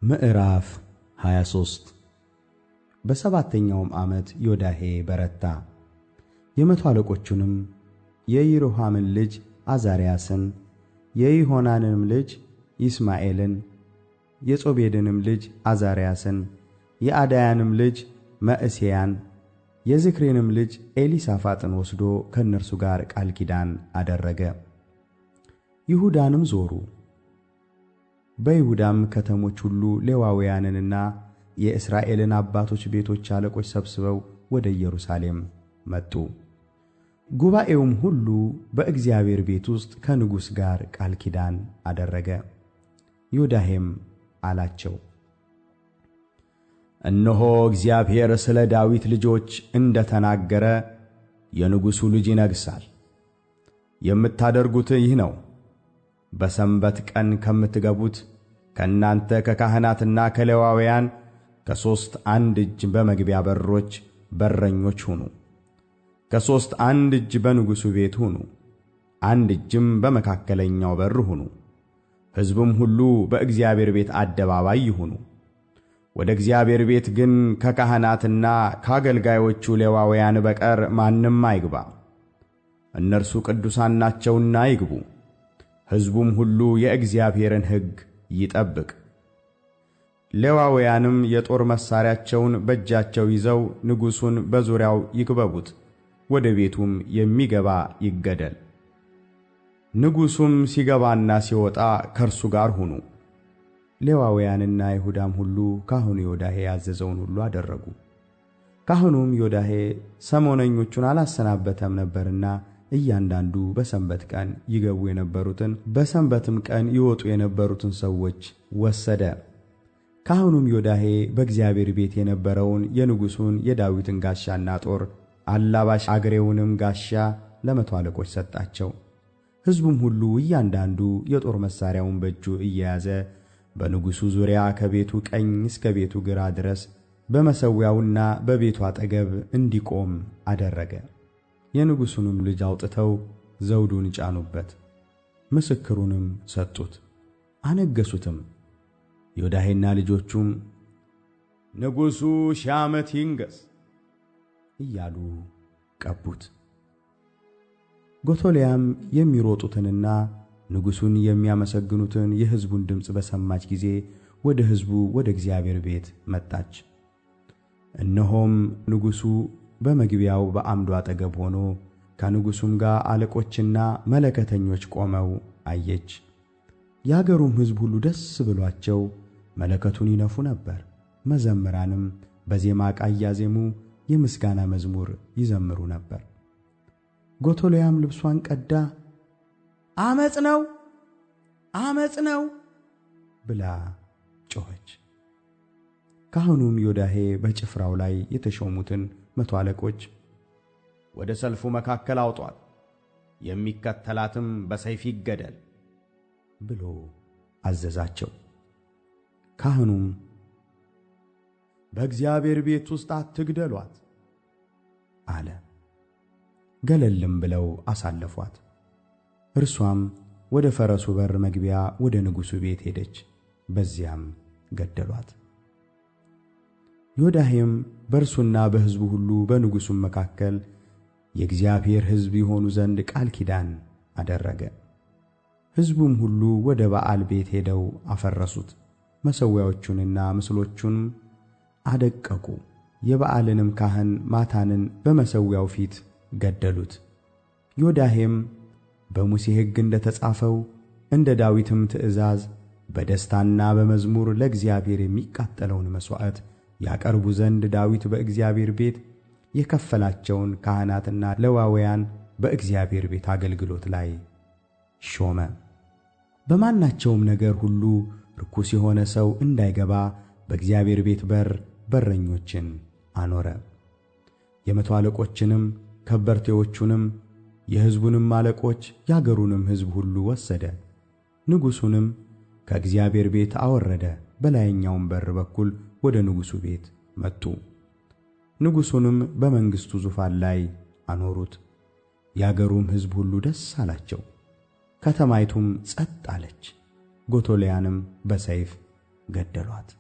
ምዕራፍ 23 በሰባተኛውም ዓመት ዮዳሄ በረታ። የመቶ አለቆቹንም የይሮሐምን ልጅ አዛርያስን፣ የይሆናንንም ልጅ ይስማኤልን፣ የጾቤድንም ልጅ አዛርያስን፣ የአዳያንም ልጅ መዕሤያን፣ የዝክሬንም ልጅ ኤሊሳፋጥን ወስዶ ከእነርሱ ጋር ቃል ኪዳን አደረገ። ይሁዳንም ዞሩ። በይሁዳም ከተሞች ሁሉ ሌዋውያንንና የእስራኤልን አባቶች ቤቶች አለቆች ሰብስበው ወደ ኢየሩሳሌም መጡ። ጉባኤውም ሁሉ በእግዚአብሔር ቤት ውስጥ ከንጉሥ ጋር ቃል ኪዳን አደረገ። ዮዳሄም አላቸው፣ እነሆ እግዚአብሔር ስለ ዳዊት ልጆች እንደ ተናገረ የንጉሡ ልጅ ይነግሣል። የምታደርጉት ይህ ነው። በሰንበት ቀን ከምትገቡት ከእናንተ ከካህናትና ከሌዋውያን ከሦስት አንድ እጅ በመግቢያ በሮች በረኞች ሁኑ። ከሦስት አንድ እጅ በንጉሡ ቤት ሁኑ፣ አንድ እጅም በመካከለኛው በር ሁኑ። ሕዝቡም ሁሉ በእግዚአብሔር ቤት አደባባይ ይሁኑ። ወደ እግዚአብሔር ቤት ግን ከካህናትና ከአገልጋዮቹ ሌዋውያን በቀር ማንም አይግባ። እነርሱ ቅዱሳን ናቸውና ይግቡ። ሕዝቡም ሁሉ የእግዚአብሔርን ሕግ ይጠብቅ። ሌዋውያንም የጦር መሣሪያቸውን በእጃቸው ይዘው ንጉሡን በዙሪያው ይክበቡት፣ ወደ ቤቱም የሚገባ ይገደል። ንጉሡም ሲገባና ሲወጣ ከእርሱ ጋር ሁኑ። ሌዋውያንና ይሁዳም ሁሉ ካህኑ ዮዳሄ ያዘዘውን ሁሉ አደረጉ። ካህኑም ዮዳሄ ሰሞነኞቹን አላሰናበተም ነበርና እያንዳንዱ በሰንበት ቀን ይገቡ የነበሩትን በሰንበትም ቀን ይወጡ የነበሩትን ሰዎች ወሰደ። ካህኑም ዮዳሄ በእግዚአብሔር ቤት የነበረውን የንጉሡን የዳዊትን ጋሻና ጦር አላባሽ አግሬውንም ጋሻ ለመቶ አለቆች ሰጣቸው። ሕዝቡም ሁሉ እያንዳንዱ የጦር መሣሪያውን በእጁ እየያዘ በንጉሡ ዙሪያ ከቤቱ ቀኝ እስከ ቤቱ ግራ ድረስ በመሠዊያውና በቤቱ አጠገብ እንዲቆም አደረገ። የንጉሡንም ልጅ አውጥተው ዘውዱን ጫኑበት፣ ምስክሩንም ሰጡት፣ አነገሡትም። ዮዳሄና ልጆቹም ንጉሡ ሺህ ዓመት ይንገሥ እያሉ ቀቡት። ጎቶልያም የሚሮጡትንና ንጉሡን የሚያመሰግኑትን የሕዝቡን ድምፅ በሰማች ጊዜ ወደ ሕዝቡ ወደ እግዚአብሔር ቤት መጣች። እነሆም ንጉሡ በመግቢያው በዓምዱ አጠገብ ሆኖ ከንጉሡም ጋር አለቆችና መለከተኞች ቆመው አየች። የአገሩም ሕዝብ ሁሉ ደስ ብሎአቸው መለከቱን ይነፉ ነበር። መዘምራንም በዜማ ዕቃ እያዜሙ የምስጋና መዝሙር ይዘምሩ ነበር። ጎቶልያም ልብሷን ቀዳ ዓመፅ ነው፣ ዓመፅ ነው ብላ ጮኸች። ካህኑም ዮዳሄ በጭፍራው ላይ የተሾሙትን መቶ አለቆች ወደ ሰልፉ መካከል አውጧት፣ የሚከተላትም በሰይፍ ይገደል ብሎ አዘዛቸው። ካህኑም በእግዚአብሔር ቤት ውስጥ አትግደሏት አለ። ገለልም ብለው አሳለፏት። እርሷም ወደ ፈረሱ በር መግቢያ ወደ ንጉሡ ቤት ሄደች፣ በዚያም ገደሏት። ዮዳሄም በእርሱና በሕዝቡ ሁሉ በንጉሡም መካከል የእግዚአብሔር ሕዝብ ይሆኑ ዘንድ ቃል ኪዳን አደረገ። ሕዝቡም ሁሉ ወደ በዓል ቤት ሄደው አፈረሱት፣ መሠዊያዎቹንና ምስሎቹንም አደቀቁ። የበዓልንም ካህን ማታንን በመሠዊያው ፊት ገደሉት። ዮዳሄም በሙሴ ሕግ እንደ ተጻፈው እንደ ዳዊትም ትእዛዝ በደስታና በመዝሙር ለእግዚአብሔር የሚቃጠለውን መሥዋዕት ያቀርቡ ዘንድ ዳዊት በእግዚአብሔር ቤት የከፈላቸውን ካህናትና ሌዋውያን በእግዚአብሔር ቤት አገልግሎት ላይ ሾመ። በማናቸውም ነገር ሁሉ ርኩስ የሆነ ሰው እንዳይገባ በእግዚአብሔር ቤት በር በረኞችን አኖረ። የመቶ አለቆችንም ከበርቴዎቹንም የሕዝቡንም አለቆች የአገሩንም ሕዝብ ሁሉ ወሰደ። ንጉሡንም ከእግዚአብሔር ቤት አወረደ። በላይኛውም በር በኩል ወደ ንጉሡ ቤት መጡ። ንጉሡንም በመንግሥቱ ዙፋን ላይ አኖሩት። የአገሩም ሕዝብ ሁሉ ደስ አላቸው። ከተማይቱም ጸጥ አለች። ጎቶልያንም በሰይፍ ገደሏት።